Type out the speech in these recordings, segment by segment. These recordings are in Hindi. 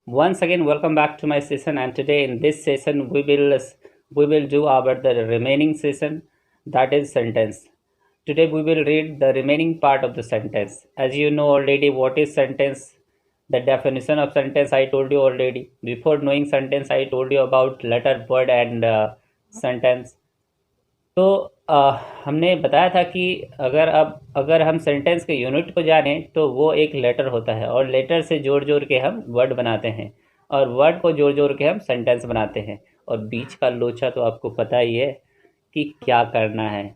Once again, welcome back to my session, and today in this session we will do about the remaining session, that is sentence. Today we will read the remaining part of the sentence. As you know already, what is sentence? The definition of sentence I told you already. Before knowing sentence, I told you about letter, word, and sentence. तो हमने बताया था कि अगर हम सेंटेंस के यूनिट को जाने तो वो एक लेटर होता है और लेटर से जोड़ जोड़ के हम वर्ड बनाते हैं और वर्ड को जोड़ जोड़ के हम सेंटेंस बनाते हैं। और बीच का लोचा तो आपको पता ही है कि क्या करना है,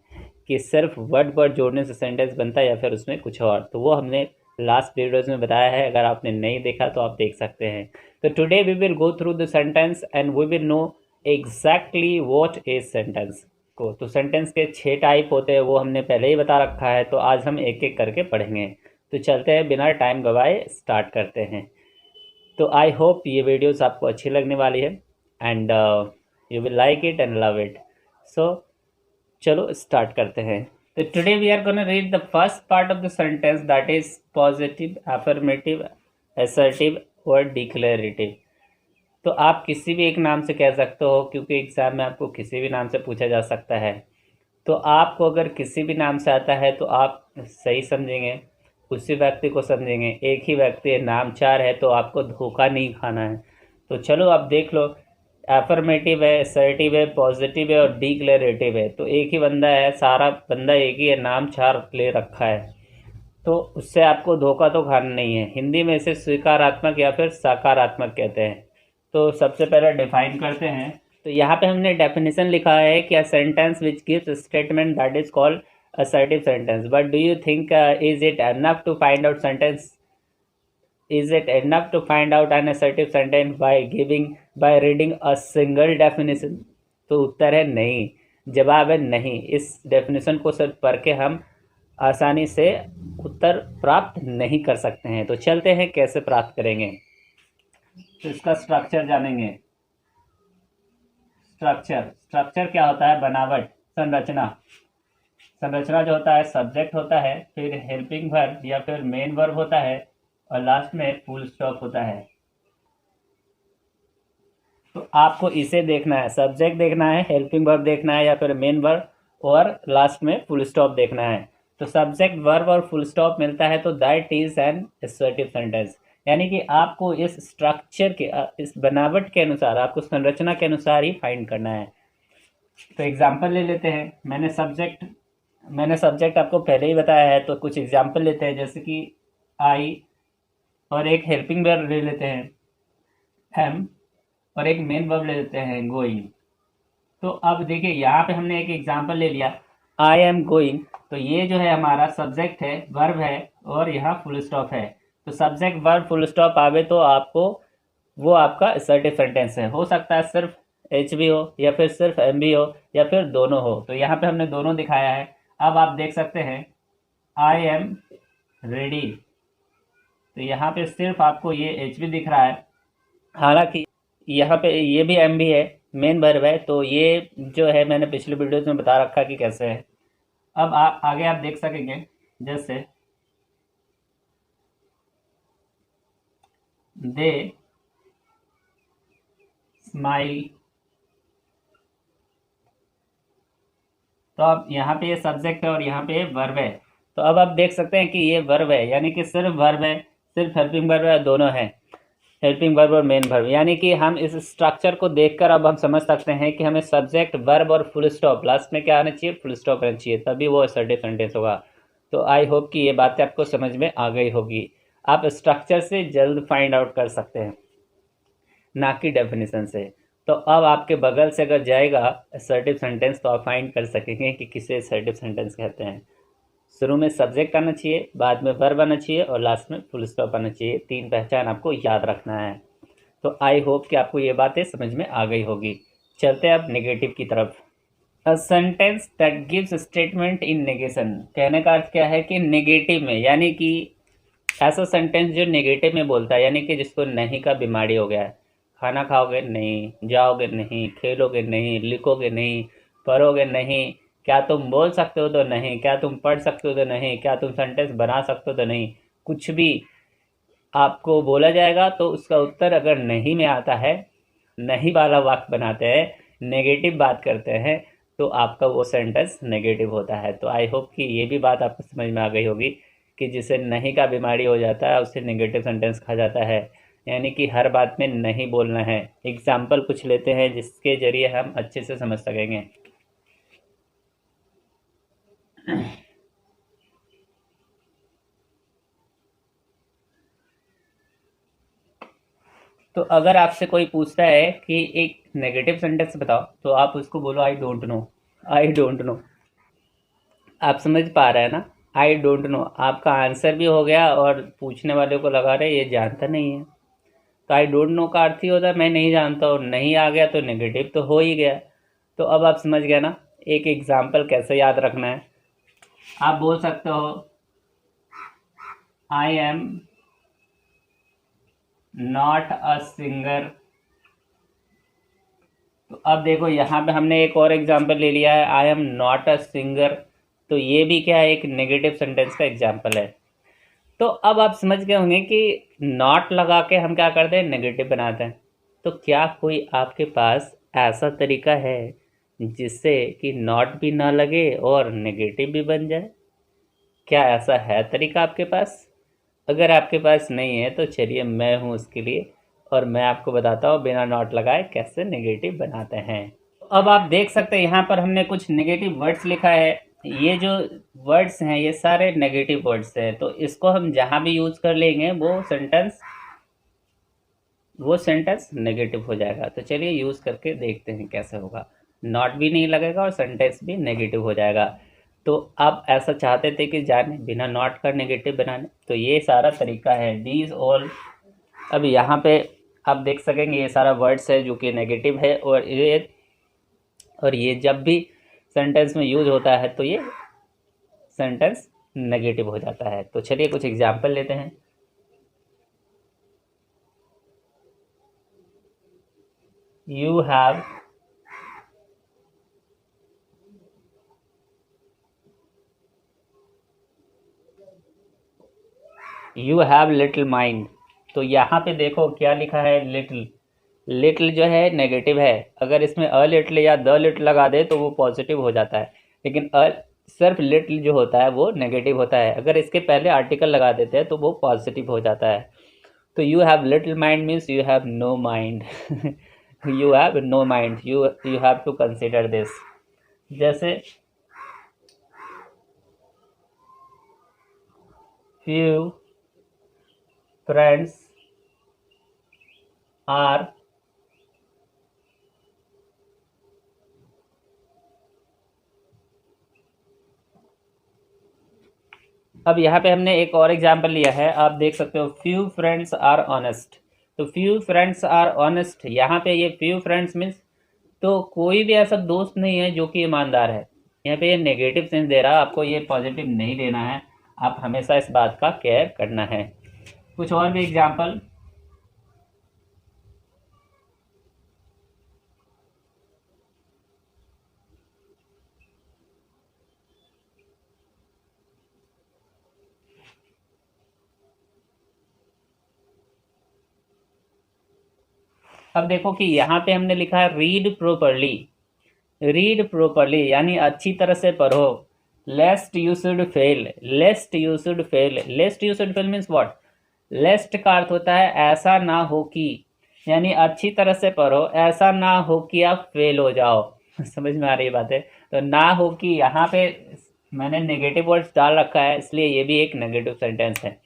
कि सिर्फ वर्ड जोड़ने से सेंटेंस बनता है या फिर उसमें कुछ और। तो वो हमने लास्ट वीडियोज़ में बताया है, अगर आपने नहीं देखा तो आप देख सकते हैं। तो today we will go through the sentence and we will know exactly what is sentence को। तो सेंटेंस के 6 टाइप होते हैं, वो हमने पहले ही बता रखा है, तो आज हम एक एक करके पढ़ेंगे। तो चलते हैं, बिना टाइम गवाए स्टार्ट करते हैं। तो आई होप ये वीडियोस आपको अच्छी लगने वाली है and you will like it and love it. So चलो स्टार्ट करते हैं। तो today we are gonna read the first part of the sentence, that is positive, affirmative, assertive और डिक्लेरेटिव। तो आप किसी भी एक नाम से कह सकते हो, क्योंकि एग्ज़ाम में आपको किसी भी नाम से पूछा जा सकता है। तो आपको अगर किसी भी नाम से आता है तो आप सही समझेंगे, उसी व्यक्ति को समझेंगे। एक ही व्यक्ति है, नाम 4 है, तो आपको धोखा नहीं खाना है। तो चलो आप देख लो, एफर्मेटिव है, असर्टिव है, पॉजिटिव है और डिक्लेरेटिव है। तो एक ही बंदा है, सारा बंदा एक ही है, नाम 4 ले रखा है, तो उससे आपको धोखा तो खाना नहीं है। हिंदी में इसे स्वीकारात्मक या फिर सकारात्मक कहते हैं। तो सबसे पहले डिफाइन करते हैं। तो यहाँ पे हमने डेफिनेशन लिखा है कि a sentence which gives statement that is called assertive sentence. But do you think is it enough to find out sentence is it enough to find out an assertive sentence by reading a single definition? तो उत्तर है नहीं, जवाब है नहीं। इस डेफिनेशन को सिर्फ पढ़ के हम आसानी से उत्तर प्राप्त नहीं कर सकते हैं। तो चलते हैं कैसे प्राप्त करेंगे। तो इसका स्ट्रक्चर जानेंगे। स्ट्रक्चर क्या होता है? बनावट, संरचना। संरचना जो होता है, सब्जेक्ट होता है, फिर हेल्पिंग वर्ब या फिर मेन वर्ब होता है और लास्ट में फुल स्टॉप होता है। तो आपको इसे देखना है, सब्जेक्ट देखना है, हेल्पिंग वर्ब देखना है या फिर मेन वर्ब और लास्ट में फुल स्टॉप देखना है। तो सब्जेक्ट, वर्ब और फुल स्टॉप मिलता है तो that is an assertive sentence. यानी कि आपको इस स्ट्रक्चर के, इस बनावट के अनुसार, आपको संरचना के अनुसार ही फाइंड करना है। तो एग्जाम्पल ले लेते हैं। मैंने सब्जेक्ट आपको पहले ही बताया है, तो कुछ एग्जाम्पल लेते हैं, जैसे कि आई, और एक हेल्पिंग वर्ब ले लेते हैं एम, और एक मेन वर्ब ले लेते हैं गोइंग। तो अब देखिए, यहाँ पे हमने एक एग्जाम्पल ले लिया, आई एम गोइंग। तो ये जो है हमारा सब्जेक्ट है, वर्ब है और यहाँ फुल स्टॉप है। तो सब्जेक्ट, वर्ब, फुल स्टॉप आवे तो आपको वो आपका असर्टिव सेंटेंस है। हो सकता है सिर्फ एच भी हो या फिर सिर्फ एम भी हो या फिर दोनों हो। तो यहाँ पे हमने दोनों दिखाया है। अब आप देख सकते हैं, आई एम रेडी। तो यहाँ पे सिर्फ आपको ये एच भी दिख रहा है, हालांकि यहाँ पे ये भी एम भी है, मेन वर्ब है। तो ये जो है मैंने पिछले वीडियोस में बता रखा कि कैसे है। अब आगे आप देख सकेंगे, जैसे दे स्माइल। तो अब यहाँ पे ये सब्जेक्ट है और यहाँ पे वर्ब है। तो अब आप देख सकते हैं कि ये वर्ब है, यानी कि सिर्फ वर्ब है, सिर्फ हेल्पिंग वर्ब है, दोनों है, हेल्पिंग वर्ब और मेन वर्ब। यानी कि हम इस स्ट्रक्चर को देखकर अब हम समझ सकते हैं कि हमें सब्जेक्ट, वर्ब और फुल स्टॉप, लास्ट में क्या आना चाहिए? फुल स्टॉप आना चाहिए, तभी वो असर्टिव सेंटेंस होगा। तो आई होप कि ये बातें आपको समझ में आ गई होगी। आप स्ट्रक्चर से जल्द फाइंड आउट कर सकते हैं, ना कि डेफिनेशन से। तो अब आपके बगल से अगर जाएगा असर्टिव सेंटेंस तो आप फाइंड कर सकेंगे कि किसे असर्टिव सेंटेंस कहते हैं। शुरू में सब्जेक्ट आना चाहिए, बाद में वर्ब आना चाहिए और लास्ट में फुल स्टॉप आना चाहिए। 3 पहचान आपको याद रखना है। तो आई होप कि आपको ये बातें समझ में आ गई होगी। चलते हैं अब नेगेटिव की तरफ। A sentence that gives statement in negation. कहने का अर्थ क्या है कि नेगेटिव में, यानी कि ऐसा सेंटेंस जो नेगेटिव में बोलता है, यानी कि जिसको नहीं का बीमारी हो गया है। खाना खाओगे नहीं, जाओगे नहीं, खेलोगे नहीं, लिखोगे नहीं, पढ़ोगे नहीं, क्या तुम बोल सकते हो तो नहीं, क्या तुम पढ़ सकते हो तो नहीं, क्या तुम सेंटेंस बना सकते हो तो नहीं, कुछ भी आपको बोला जाएगा तो उसका उत्तर अगर नहीं में आता है, नहीं वाला वाक्य बनाते हैं, नेगेटिव बात करते हैं, तो आपका वो सेंटेंस नेगेटिव होता है। तो आई होप कि ये भी बात आपको समझ में आ गई होगी कि जिसे नहीं का बीमारी हो जाता है उसे नेगेटिव सेंटेंस कहा जाता है, यानी कि हर बात में नहीं बोलना है। एग्जाम्पल कुछ लेते हैं जिसके जरिए हम अच्छे से समझ सकेंगे। तो अगर आपसे कोई पूछता है कि एक नेगेटिव सेंटेंस बताओ, तो आप उसको बोलो I don't know. I don't know. आप समझ पा रहे हैं ना? आई डोंट नो आपका आंसर भी हो गया और पूछने वाले को लगा रहे ये जानता नहीं है। तो आई डोंट नो का अर्थ ही होता है मैं नहीं जानता, और नहीं आ गया तो नेगेटिव तो हो ही गया। तो अब आप समझ गए ना एक एग्जाम्पल कैसे याद रखना है। आप बोल सकते हो I am not a singer. तो अब देखो यहाँ पे हमने एक और एग्जाम्पल ले लिया है, I am not a singer. तो ये भी क्या है, एक नेगेटिव सेंटेंस का एग्जाम्पल है। तो अब आप समझ गए होंगे कि नॉट लगा के हम क्या करते हैं, नेगेटिव बनाते हैं। तो क्या कोई आपके पास ऐसा तरीका है जिससे कि नॉट भी ना लगे और नेगेटिव भी बन जाए? क्या ऐसा है तरीका आपके पास? अगर आपके पास नहीं है तो चलिए मैं हूँ उसके लिए, और मैं आपको बताता हूँ बिना नॉट लगाए कैसे नेगेटिव बनाते हैं। अब आप देख सकते हैं यहाँ पर हमने कुछ नेगेटिव वर्ड्स लिखा है। ये जो वर्ड्स हैं ये सारे नेगेटिव वर्ड्स हैं, तो इसको हम जहाँ भी यूज कर लेंगे वो सेंटेंस नेगेटिव हो जाएगा। तो चलिए यूज करके देखते हैं कैसे होगा। नॉट भी नहीं लगेगा और सेंटेंस भी नेगेटिव हो जाएगा। तो आप ऐसा चाहते थे कि जाने बिना नॉट का नेगेटिव बनाने, तो ये सारा तरीका है दीज ऑल। अब यहाँ पे आप देख सकेंगे ये सारा वर्ड्स है जो कि नेगेटिव है, और ये जब भी सेंटेंस में यूज होता है तो ये सेंटेंस नेगेटिव हो जाता है। तो चलिए कुछ एग्जाम्पल लेते हैं। You have little mind. तो यहाँ पे देखो क्या लिखा है, लिटिल। लिटिल जो है नेगेटिव है, अगर इसमें अ लिटिल या द लिटिल लगा दे तो वो पॉजिटिव हो जाता है, लेकिन सिर्फ लिटिल जो होता है वो नेगेटिव होता है। अगर इसके पहले आर्टिकल लगा देते हैं तो वो पॉजिटिव हो जाता है। तो you have little mind means you have no mind. You have no mind, you have to consider this. जैसे फ्यू फ्रेंड्स आर अब यहाँ पे हमने एक और एग्जाम्पल लिया है, आप देख सकते हो फ्यू फ्रेंड्स आर ऑनेस्ट। तो फ्यू फ्रेंड्स आर ऑनेस्ट, यहाँ पे ये फ्यू फ्रेंड्स मीन्स तो कोई भी ऐसा दोस्त नहीं है जो कि ईमानदार है। यहाँ पे ये नेगेटिव सेंस दे रहा है आपको, ये पॉजिटिव नहीं देना है। आप हमेशा इस बात का केयर करना है। कुछ और भी एग्जाम्पल। अब देखो कि यहाँ पे हमने लिखा है रीड प्रोपरली। रीड प्रोपरली यानी अच्छी तरह से पढ़ो। Lest you should fail, lest you should fail, lest you should fail means what? Lest का अर्थ होता है ऐसा ना हो कि, यानी अच्छी तरह से पढ़ो, ऐसा ना हो कि आप फेल हो जाओ। समझ में आ रही बात है? तो ना हो कि यहाँ पे मैंने नेगेटिव वर्ड्स डाल रखा है, इसलिए ये भी एक नेगेटिव सेंटेंस है।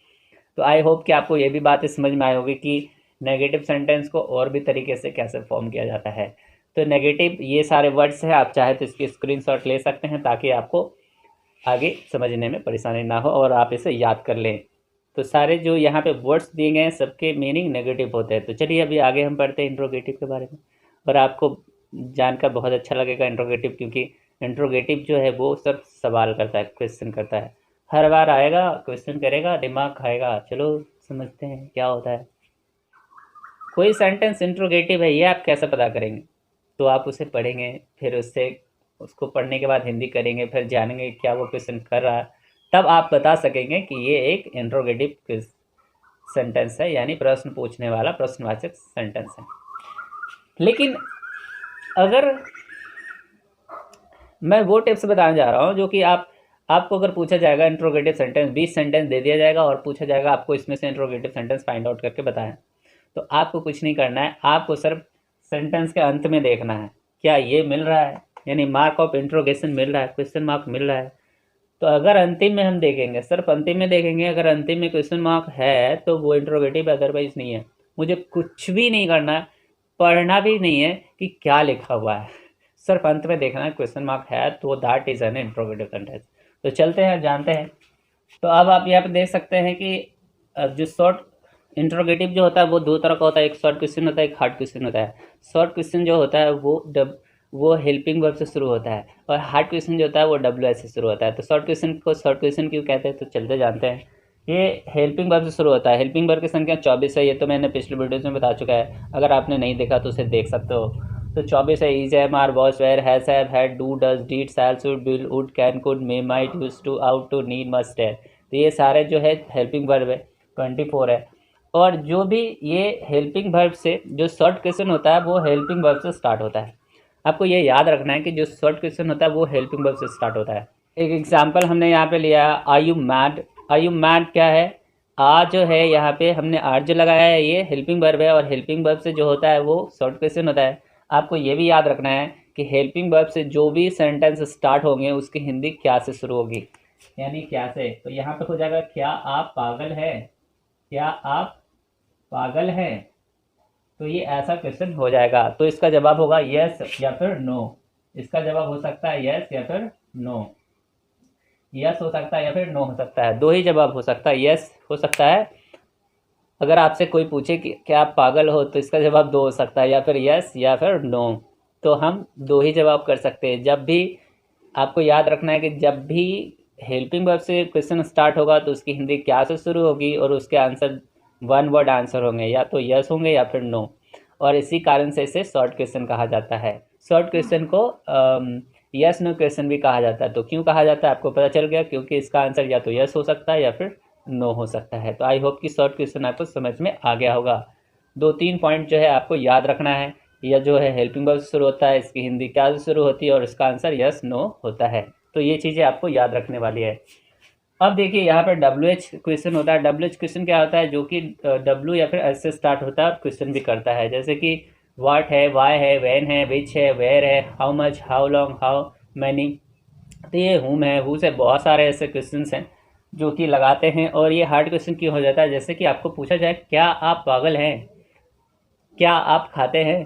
तो आई होप कि आपको ये भी बात समझ में आई होगी कि नेगेटिव सेंटेंस को और भी तरीके से कैसे फॉर्म किया जाता है। तो नेगेटिव ये सारे वर्ड्स हैं, आप चाहे तो इसकी स्क्रीनशॉट ले सकते हैं ताकि आपको आगे समझने में परेशानी ना हो और आप इसे याद कर लें। तो सारे जो यहाँ पे वर्ड्स दिए गए हैं सबके मीनिंग नेगेटिव होते हैं। तो चलिए अभी आगे हम पढ़ते हैं इंट्रोगेटिव के बारे में, और आपको जानकर बहुत अच्छा लगेगा इंट्रोगेटिव, क्योंकि इंट्रोगेटिव जो है वो सब सवाल करता है, क्वेश्चन करता है। हर बार आएगा, क्वेश्चन करेगा, दिमाग खाएगा। चलो समझते हैं क्या होता है। कोई सेंटेंस इंट्रोगेटिव है ये आप कैसे पता करेंगे? तो आप उसे पढ़ेंगे, फिर उसको पढ़ने के बाद हिंदी करेंगे, फिर जानेंगे क्या वो क्वेश्चन कर रहा है, तब आप बता सकेंगे कि ये एक इंट्रोगेटिव सेंटेंस है, यानी प्रश्न पूछने वाला प्रश्नवाचक सेंटेंस है। लेकिन अगर मैं वो टिप्स बताने जा रहा हूँ जो कि आपको अगर पूछा जाएगा इंट्रोगेटिव सेंटेंस, 20 सेंटेंस दे दिया जाएगा और पूछा जाएगा आपको इसमें से इंट्रोगेटिव सेंटेंस फाइंड आउट करके बताएं, तो आपको कुछ नहीं करना है, आपको सिर्फ सेंटेंस के अंत में देखना है क्या ये मिल रहा है, यानी मार्क ऑफ इंट्रोगेशन मिल रहा है, क्वेश्चन मार्क मिल रहा है। तो अगर अंतिम में हम देखेंगे, सिर्फ अंतिम में देखेंगे, अगर अंतिम में क्वेश्चन मार्क है तो वो इंट्रोगेटिव, अदरवाइज नहीं है। मुझे कुछ भी नहीं करना है, पढ़ना भी नहीं है कि क्या लिखा हुआ है, सिर्फ अंत में देखना है क्वेश्चन मार्क है तो that is an interrogative sentence. तो चलते हैं, जानते हैं। तो अब आप यहाँ पे देख सकते हैं कि जो शॉर्ट इंट्रोगेटिव जो होता है वो दो तरह का होता है, एक शॉर्ट क्वेश्चन होता है, एक हार्ड क्वेश्चन होता है। शॉर्ट क्वेश्चन जो होता है वो हेल्पिंग वर्ब से शुरू होता है, और हार्ड क्वेश्चन जो होता है वो WH से शुरू होता है। तो शॉर्ट क्वेश्चन को शॉर्ट क्वेश्चन क्यों कहते हैं, तो चलते जानते हैं। ये हेल्पिंग वर्ब से शुरू होता है। हेल्पिंग वर्ब की संख्या 24 है, ये तो मैंने पिछले वीडियोज में बता चुका है, अगर आपने नहीं देखा तो उसे देख सकते हो। तो 24 है, is, am, are, was, were, has, have, had, do, does, did, shall, should, will, would, can, could, may, might, used to, ought to, need, must, है। तो ये सारे जो है हेल्पिंग वर्ब है, 24 है। और जो भी ये हेल्पिंग वर्ब से जो शॉर्ट क्वेश्चन होता है वो हेल्पिंग वर्ब से स्टार्ट होता है। आपको ये याद रखना है कि जो शॉर्ट क्वेश्चन होता है वो हेल्पिंग वर्ब से स्टार्ट होता है। एक एग्जांपल हमने यहाँ पे लिया, are you mad. Are you mad क्या है, आ जो है यहाँ पे हमने आर जो लगाया है ये हेल्पिंग वर्ब है, और हेल्पिंग वर्ब से जो होता है वो शॉर्ट क्वेश्चन होता है। आपको ये भी याद रखना है कि हेल्पिंग वर्ब से जो भी सेंटेंस स्टार्ट होंगे उसकी हिंदी क्या से शुरू होगी, यानी क्या से। तो यहाँ पे हो जाएगा, क्या आप पागल है, क्या आप पागल हैं। तो ये ऐसा क्वेश्चन हो जाएगा। तो इसका जवाब होगा यस या फिर नो। इसका जवाब हो सकता है यस या फिर नो। यस हो सकता है या फिर नो हो सकता है, दो ही जवाब हो सकता है। यस हो सकता है, अगर आपसे कोई पूछे कि क्या आप पागल हो तो इसका जवाब दो हो सकता है, या फिर यस या फिर नो। तो हम दो ही जवाब कर सकते हैं। जब भी आपको याद रखना है कि जब भी हेल्पिंग वर्ब से क्वेश्चन स्टार्ट होगा तो उसकी हिंदी क्या से शुरू होगी, और उसके आंसर वन वर्ड आंसर होंगे, या तो यस होंगे या फिर नो। और इसी कारण से इसे शॉर्ट क्वेश्चन कहा जाता है। शॉर्ट क्वेश्चन को यस नो क्वेश्चन भी कहा जाता है। तो क्यों कहा जाता है आपको पता चल गया, क्योंकि इसका आंसर या तो यस हो सकता है या फिर नो हो सकता है। तो आई होप कि शॉर्ट क्वेश्चन आपको समझ में आ गया होगा। 2-3 पॉइंट जो है आपको याद रखना है। यह जो है हेल्पिंग वर्ब से शुरू होता है, इसकी हिंदी क्या से शुरू होती है, और इसका आंसर यस नो होता है। तो ये चीज़ें आपको याद रखने वाली है। अब देखिए यहाँ पर WH क्वेश्चन होता है। WH क्वेश्चन क्या होता है, जो कि W या फिर S से स्टार्ट होता है और क्वेश्चन भी करता है। जैसे कि व्हाट है, वाई है, व्हेन है, विच है, वेयर है, how much, how long, how many. तो ये हुम है, हु से बहुत सारे ऐसे क्वेश्चन हैं जो कि लगाते हैं। और ये हार्ड क्वेश्चन क्यों हो जाता है, जैसे कि आपको पूछा जाए क्या आप पागल हैं, क्या आप खाते हैं,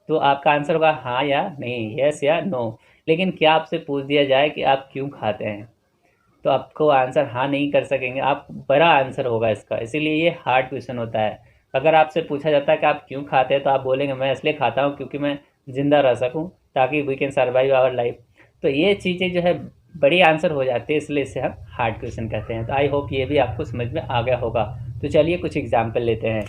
तो आपका आंसर होगा हाँ या नहीं, यस या नो। लेकिन क्या आपसे पूछ दिया जाए कि आप क्यों खाते हैं, तो आपको आंसर हाँ नहीं कर सकेंगे, आप बड़ा आंसर होगा इसका। इसीलिए ये हार्ड क्वेश्चन होता है। अगर आपसे पूछा जाता है कि आप क्यों खाते हैं, तो आप बोलेंगे मैं इसलिए खाता हूँ क्योंकि मैं ज़िंदा रह सकूँ, ताकि we can survive our life. तो ये चीज़ें जो है बड़ी आंसर हो जाती है, इसलिए इसे हम हार्ड क्वेश्चन कहते हैं। तो आई होप ये भी आपको समझ में आ गया होगा। तो चलिए कुछ एग्जाम्पल लेते हैं।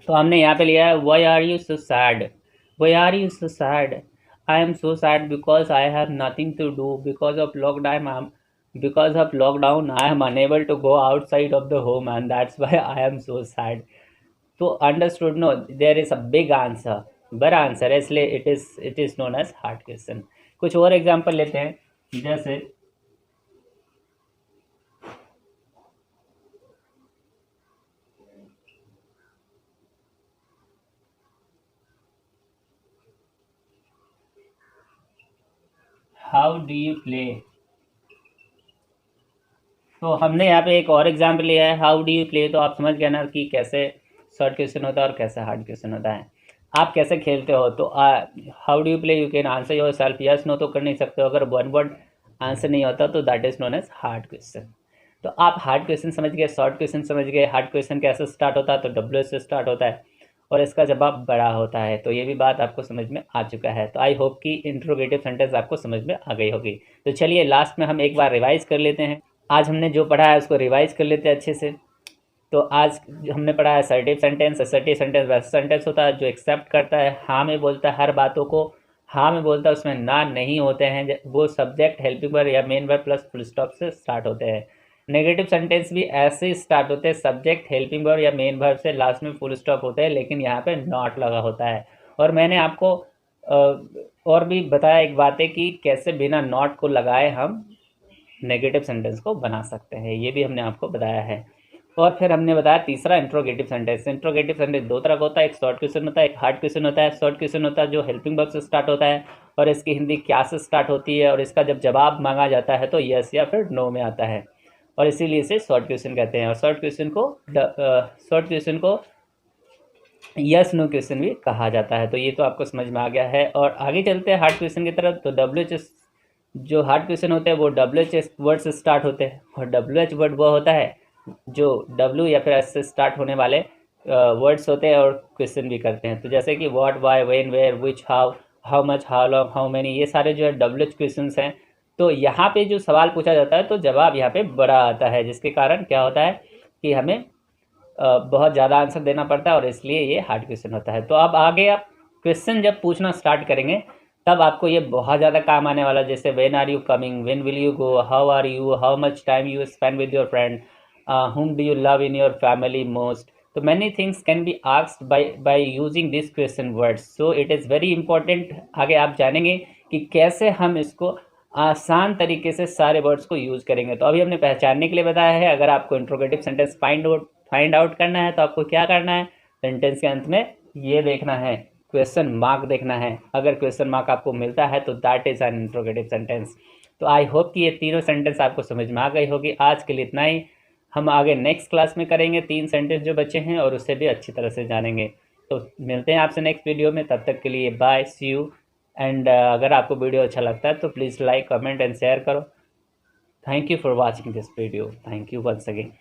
तो हमने यहाँ पे लिया है, why are you so sad, why are you so sad, I am so sad because I have nothing to do, because of lockdown I am unable to go outside of the home and that's why I am so sad. तो understood, no, there is a big answer, बड़ा आंसर है, इसलिए it is known as hard question. कुछ और एग्जाम्पल लेते हैं, जैसे हाउ डू यू प्ले। तो हमने यहाँ पे एक और एग्जाम्पल लिया है, हाउ डू यू प्ले। तो आप समझ गए ना कि कैसे शॉर्ट क्वेश्चन होता है और कैसे हार्ड क्वेश्चन होता है। आप कैसे खेलते हो, तो how do you play, you can answer yourself yes no तो कर नहीं सकते हो। अगर वन वर्ड आंसर नहीं होता तो that is known as hard question. तो आप हार्ड क्वेश्चन समझ गए, शॉर्ट क्वेश्चन समझ गए। हार्ड क्वेश्चन कैसे स्टार्ट होता है, तो WH से स्टार्ट होता है और इसका जवाब बड़ा होता है। तो ये भी बात आपको समझ में आ चुका है। तो आई होप कि इंट्रोगेटिव सेंटेंस आपको समझ में आ गई होगी। तो चलिए लास्ट में हम एक बार रिवाइज कर लेते हैं। आज हमने जो पढ़ा है उसको रिवाइज कर लेते हैं अच्छे से। तो आज हमने पढ़ा है असर्टिव सेंटेंस। असर्टिव सेंटेंस वैसा सेंटेंस होता है जो एक्सेप्ट करता है, हाँ में बोलता है हर बातों को, हाँ में बोलता है, उसमें ना नहीं होते हैं, वो सब्जेक्ट, हेल्पिंग वर्ब या main verb plus full stop से स्टार्ट होते हैं। नेगेटिव सेंटेंस भी ऐसे ही स्टार्ट होते हैं, सब्जेक्ट, हेल्पिंग वर्ब या मेन वर्ब से, लास्ट में फुल स्टॉप होते हैं, लेकिन यहाँ पे नॉट लगा होता है। और मैंने आपको और भी बताया एक बातें कि कैसे बिना नॉट को लगाए हम नेगेटिव सेंटेंस को बना सकते हैं, ये भी हमने आपको बताया है। और फिर हमने बताया तीसरा इंट्रोगेटिव सेंटेंस। इंट्रोगेटिव सेंटेंस दो तरह का होता है, एक शॉर्ट क्वेश्चन होता है, एक हार्ड क्वेश्चन होता है। शॉर्ट क्वेश्चन होता है जो हेल्पिंग वर्ब से स्टार्ट होता है और इसकी हिंदी क्या से स्टार्ट होती है, और इसका जब जवाब मांगा जाता है तो यस या फिर नो में आता है, और इसीलिए इसे शॉर्ट क्वेश्चन कहते हैं। और शॉर्ट क्वेश्चन को यस नो क्वेश्चन भी कहा जाता है। तो ये तो आपको समझ में आ गया है। और आगे चलते हैं हार्ड क्वेश्चन की तरफ। तो WH जो हार्ड क्वेश्चन होते हैं वो WH वर्ड से स्टार्ट होते हैं, और WH वर्ड वो होता है जो W या फिर S से स्टार्ट होने वाले वर्ड्स होते हैं और क्वेश्चन भी करते हैं। तो जैसे कि what, why, when, where, which, how much, how long, how many, ये सारे जो है WH क्वेश्चन हैं। तो यहाँ पे जो सवाल पूछा जाता है तो जवाब यहाँ पे बड़ा आता है, जिसके कारण क्या होता है कि हमें बहुत ज़्यादा आंसर देना पड़ता है, और इसलिए ये हार्ड क्वेश्चन होता है। तो अब आगे आप क्वेश्चन जब पूछना स्टार्ट करेंगे तब आपको ये बहुत ज़्यादा काम आने वाला है। जैसे when are you coming, when will you go, how are you, how much time you spend with your friend, whom do you love in your family most. So many things can be asked by using this question words. So it is very important। आगे आप जानेंगे कि कैसे हम इसको आसान तरीके से सारे वर्ड्स को यूज़ करेंगे। तो अभी हमने पहचानने के लिए बताया है। अगर आपको इंट्रोगेटिव सेंटेंस फाइंड आउट करना है तो आपको क्या करना है, सेंटेंस के अंत में ये देखना है, क्वेश्चन मार्क देखना है। अगर क्वेश्चन मार्क आपको मिलता है तो that is an interrogative sentence. तो आई होप कि ये तीनों सेंटेंस आपको समझ में आ गई होगी। आज के लिए इतना ही। हम आगे नेक्स्ट क्लास में करेंगे 3 सेंटेंस जो बचे हैं, और उससे भी अच्छी तरह से जानेंगे। तो मिलते हैं आपसे नेक्स्ट वीडियो में, तब तक के लिए बाय, सी यू। एंड अगर आपको वीडियो अच्छा लगता है तो please like, comment and share करो। Thank you for watching this video. Thank you once again.